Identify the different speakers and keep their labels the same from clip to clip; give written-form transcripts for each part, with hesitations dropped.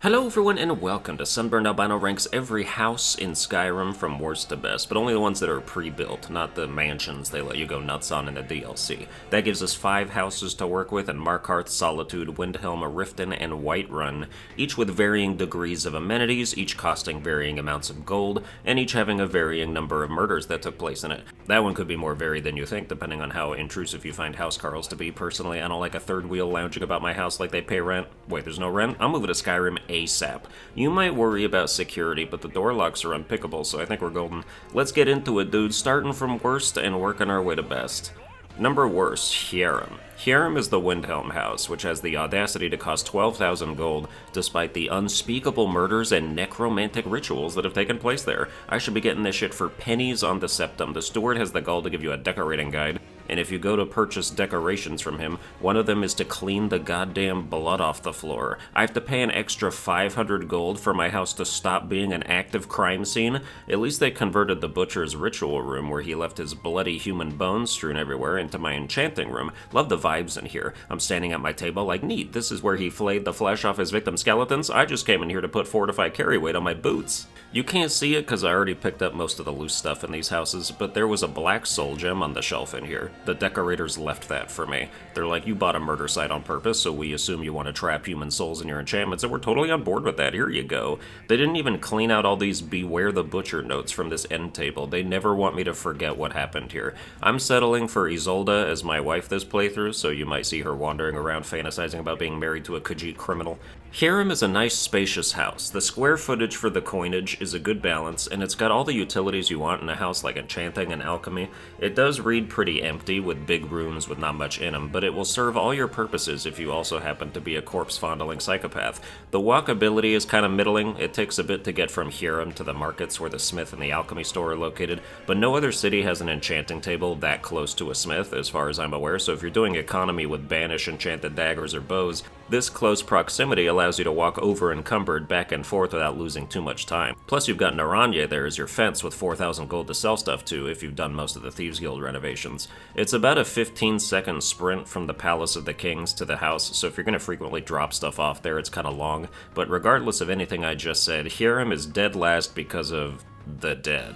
Speaker 1: Hello everyone and welcome to Sunburned. Albino ranks every house in Skyrim from worst to best, but only the ones that are pre-built, not the mansions they let you go nuts on in the DLC. That gives us 5 houses to work with in Markarth, Solitude, Windhelm, Riften, and Whiterun, each with varying degrees of amenities, each costing varying amounts of gold, and each having a varying number of murders that took place in it. That one could be more varied than you think, depending on how intrusive you find housecarls to be. Personally, I don't like a third wheel lounging about my house like they pay rent. Wait, there's no rent? I'm moving to Skyrim ASAP. You might worry about security, but the door locks are unpickable, so I think we're golden. Let's get into it, dude, starting from worst and working our way to best. Number worst, Hierim. Hierim is the Windhelm house, which has the audacity to cost 12,000 gold, despite the unspeakable murders and necromantic rituals that have taken place there. I should be getting this shit for pennies on the septum. The steward has the gall to give you a decorating guide, and if you go to purchase decorations from him, one of them is to clean the goddamn blood off the floor. I have to pay an extra 500 gold for my house to stop being an active crime scene. At least they converted the butcher's ritual room, where he left his bloody human bones strewn everywhere, into my enchanting room. Love the vibes in here. I'm standing at my table like, neat, this is where he flayed the flesh off his victim skeletons. I just came in here to put fortified carry weight on my boots. You can't see it because I already picked up most of the loose stuff in these houses, but there was a black soul gem on the shelf in here. The decorators left that for me. They're like, you bought a murder site on purpose, so we assume you want to trap human souls in your enchantments, and we're totally on board with that. Here you go. They didn't even clean out all these Beware the Butcher notes from this end table. They never want me to forget what happened here. I'm settling for Isolde as my wife this playthrough, so you might see her wandering around fantasizing about being married to a Khajiit criminal. Hierim is a nice, spacious house. The square footage for the coinage is a good balance, and it's got all the utilities you want in a house like enchanting and alchemy. It does read pretty empty, with big rooms with not much in them, but it will serve all your purposes if you also happen to be a corpse-fondling psychopath. The walkability is kind of middling. It takes a bit to get from Hierim to the markets where the smith and the alchemy store are located, but no other city has an enchanting table that close to a smith, as far as I'm aware, so if you're doing economy with banish enchanted daggers or bows, this close proximity allows you to walk over encumbered back and forth without losing too much time. Plus you've got Naranya there as your fence with 4,000 gold to sell stuff to if you've done most of the Thieves Guild renovations. It's about a 15-second sprint from the Palace of the Kings to the house, so if you're going to frequently drop stuff off there, it's kind of long. But regardless of anything I just said, Hierim is dead last because of the dead.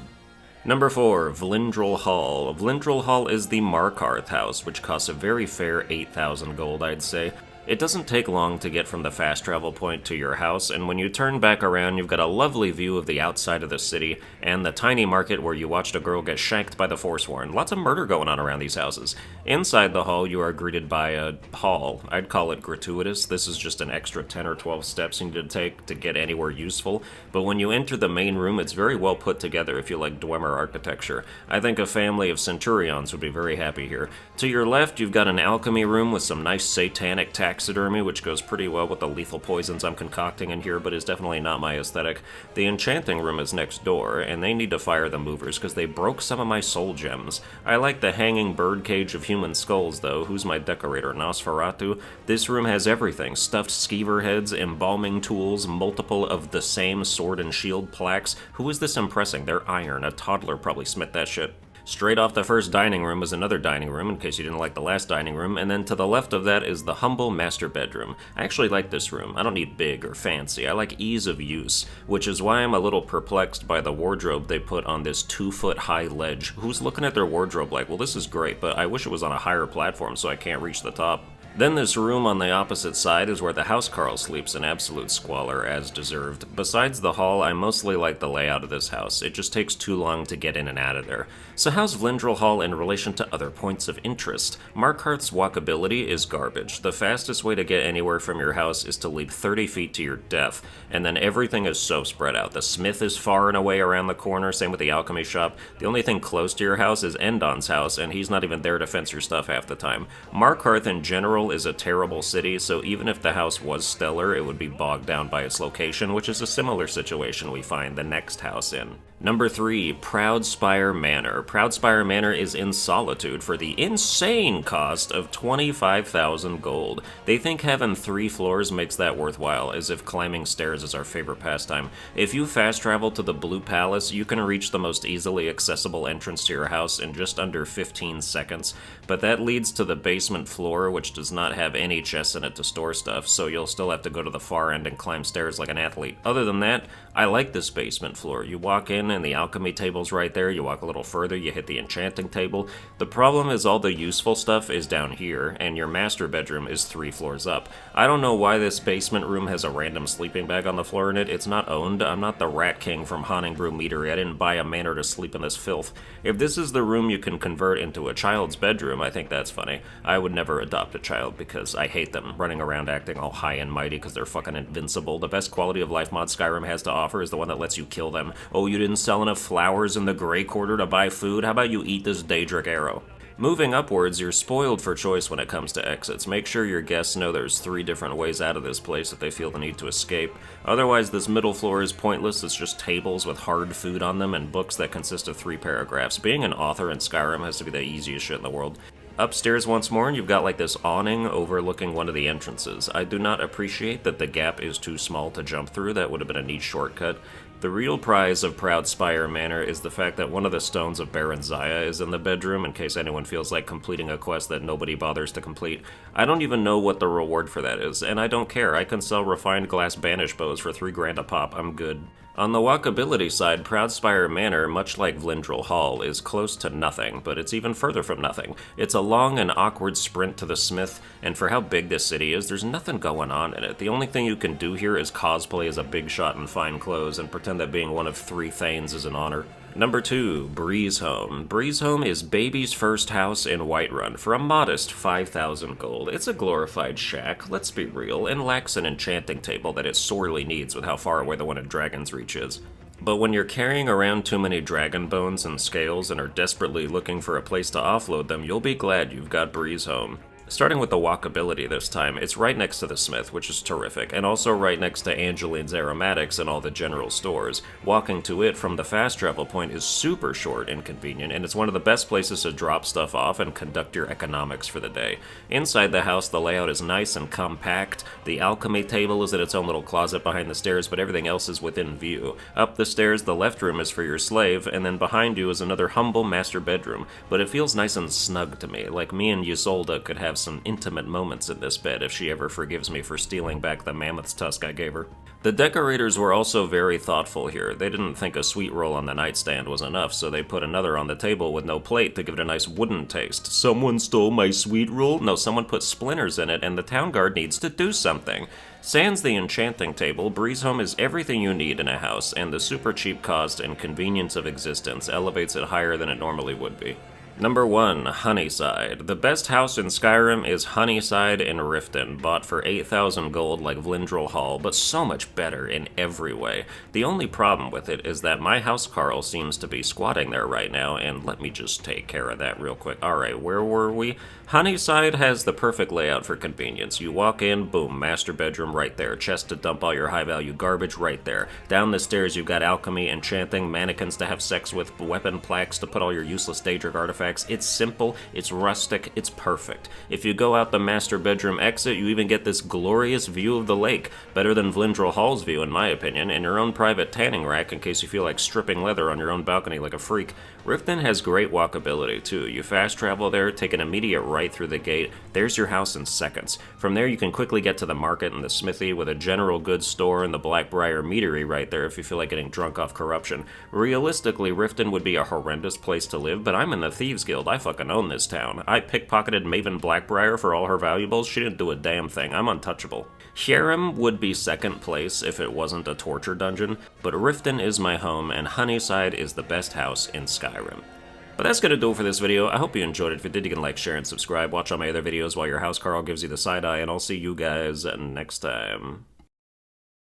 Speaker 1: Number 4, Vlindrel Hall. Vlindrel Hall is the Markarth house, which costs a very fair 8,000 gold, I'd say. It doesn't take long to get from the fast travel point to your house, and when you turn back around, you've got a lovely view of the outside of the city and the tiny market where you watched a girl get shanked by the Forsworn. Lots of murder going on around these houses. Inside the hall, you are greeted by a hall. I'd call it gratuitous. This is just an extra 10 or 12 steps you need to take to get anywhere useful, but when you enter the main room, it's very well put together if you like Dwemer architecture. I think a family of centurions would be very happy here. To your left, you've got an alchemy room with some nice satanic taxidermy, which goes pretty well with the lethal poisons I'm concocting in here, but is definitely not my aesthetic. The enchanting room is next door, and they need to fire the movers because they broke some of my soul gems. I like the hanging birdcage of human skulls, though. Who's my decorator? Nosferatu? This room has everything. Stuffed skeever heads, embalming tools, multiple of the same sword and shield plaques. Who is this impressing? They're iron. A toddler probably smit that shit. Straight off the first dining room is another dining room, in case you didn't like the last dining room, and then to the left of that is the humble master bedroom. I actually like this room. I don't need big or fancy. I like ease of use, which is why I'm a little perplexed by the wardrobe they put on this 2-foot-high ledge. Who's looking at their wardrobe like, well, this is great, but I wish it was on a higher platform so I can't reach the top. Then this room on the opposite side is where the housecarl sleeps in absolute squalor, as deserved. Besides the hall, I mostly like the layout of this house. It just takes too long to get in and out of there. So how's Vlindrel Hall in relation to other points of interest? Markarth's walkability is garbage. The fastest way to get anywhere from your house is to leap 30 feet to your death, and then everything is so spread out. The smith is far and away around the corner, same with the alchemy shop. The only thing close to your house is Endon's house, and he's not even there to fence your stuff half the time. Markarth in general is a terrible city, so even if the house was stellar, it would be bogged down by its location, which is a similar situation we find the next house in. Number 3, Proudspire Manor. Proudspire Manor is in Solitude for the insane cost of 25,000 gold. They think having 3 floors makes that worthwhile, as if climbing stairs is our favorite pastime. If you fast travel to the Blue Palace, you can reach the most easily accessible entrance to your house in just under 15 seconds, but that leads to the basement floor, which does not have any chests in it to store stuff, so you'll still have to go to the far end and climb stairs like an athlete. Other than that, I like this basement floor. You walk in and the alchemy table's right there, you walk a little further, you hit the enchanting table. The problem is all the useful stuff is down here, and your master bedroom is 3 floors up. I don't know why this basement room has a random sleeping bag on the floor in it. It's not owned. I'm not the Rat King from Haunting Brew Meadery. I didn't buy a manor to sleep in this filth. If this is the room you can convert into a child's bedroom, I think that's funny. I would never adopt a child because I hate them running around acting all high and mighty because they're fucking invincible. The best quality of life mod Skyrim has to offer is the one that lets you kill them. Oh, you didn't sell enough flowers in the Grey Quarter to buy food? How about you eat this Daedric arrow? Moving upwards, you're spoiled for choice when it comes to exits. Make sure your guests know there's 3 different ways out of this place if they feel the need to escape. Otherwise, this middle floor is pointless. It's just tables with hard food on them and books that consist of 3 paragraphs. Being an author in Skyrim has to be the easiest shit in the world. Upstairs once more, and you've got like this awning overlooking one of the entrances. I do not appreciate that the gap is too small to jump through. That would have been a neat shortcut. The real prize of Proud Spire Manor is the fact that one of the stones of Baron Zaya is in the bedroom, in case anyone feels like completing a quest that nobody bothers to complete. I don't even know what the reward for that is, and I don't care. I can sell refined glass banish bows for 3 grand a pop. I'm good. On the walkability side, Proud Spire Manor, much like Vlindrel Hall, is close to nothing, but it's even further from nothing. It's a long and awkward sprint to the smith, and for how big this city is, there's nothing going on in it. The only thing you can do here is cosplay as a big shot in fine clothes and pretend that being one of 3 Thanes is an honor. Number 2, Breezehome. Breezehome is baby's first house in Whiterun for a modest 5,000 gold. It's a glorified shack, let's be real, and lacks an enchanting table that it sorely needs with how far away the one in Dragon's Reach is. But when you're carrying around too many dragon bones and scales and are desperately looking for a place to offload them, you'll be glad you've got Breezehome. Starting with the walkability this time, it's right next to the smith, which is terrific, and also right next to Angeline's Aromatics and all the general stores. Walking to it from the fast travel point is super short and convenient, and it's one of the best places to drop stuff off and conduct your economics for the day. Inside the house, the layout is nice and compact. The alchemy table is in its own little closet behind the stairs, but everything else is within view. Up the stairs, the left room is for your slave, and then behind you is another humble master bedroom, but it feels nice and snug to me, like me and Ysolda could have some intimate moments in this bed if she ever forgives me for stealing back the mammoth's tusk I gave her. The decorators were also very thoughtful here. They didn't think a sweet roll on the nightstand was enough, so they put another on the table with no plate to give it a nice wooden taste. Someone stole my sweet roll? No, someone put splinters in it, and the town guard needs to do something. Sans the enchanting table, Breezehome is everything you need in a house, and the super cheap cost and convenience of existence elevates it higher than it normally would be. Number 1, Honeyside. The best house in Skyrim is Honeyside in Riften, bought for 8,000 gold like Vlindrel Hall, but so much better in every way. The only problem with it is that my housecarl seems to be squatting there right now, and let me just take care of that real quick. Alright, where were we? Honeyside has the perfect layout for convenience. You walk in, boom, master bedroom right there. Chest to dump all your high-value garbage right there. Down the stairs you've got alchemy, enchanting, mannequins to have sex with, weapon plaques to put all your useless Daedric artifacts. It's simple, it's rustic, it's perfect. If you go out the master bedroom exit, you even get this glorious view of the lake. Better than Vlindrel Hall's view, in my opinion, and your own private tanning rack in case you feel like stripping leather on your own balcony like a freak. Riften has great walkability, too. You fast travel there, take an immediate right through the gate, there's your house in seconds. From there you can quickly get to the market and the smithy with a general goods store and the Blackbriar Meadery right there if you feel like getting drunk off corruption. Realistically, Riften would be a horrendous place to live, but I'm in the Thieves Guild. I fucking own this town. I pickpocketed Maven Blackbriar for all her valuables. She didn't do a damn thing. I'm untouchable. Skyrim would be second place if it wasn't a torture dungeon, but Riften is my home and Honeyside is the best house in Skyrim. But that's gonna do it for this video. I hope you enjoyed it. If you did, you can like, share, and subscribe. Watch all my other videos while your housecarl gives you the side eye, and I'll see you guys next time.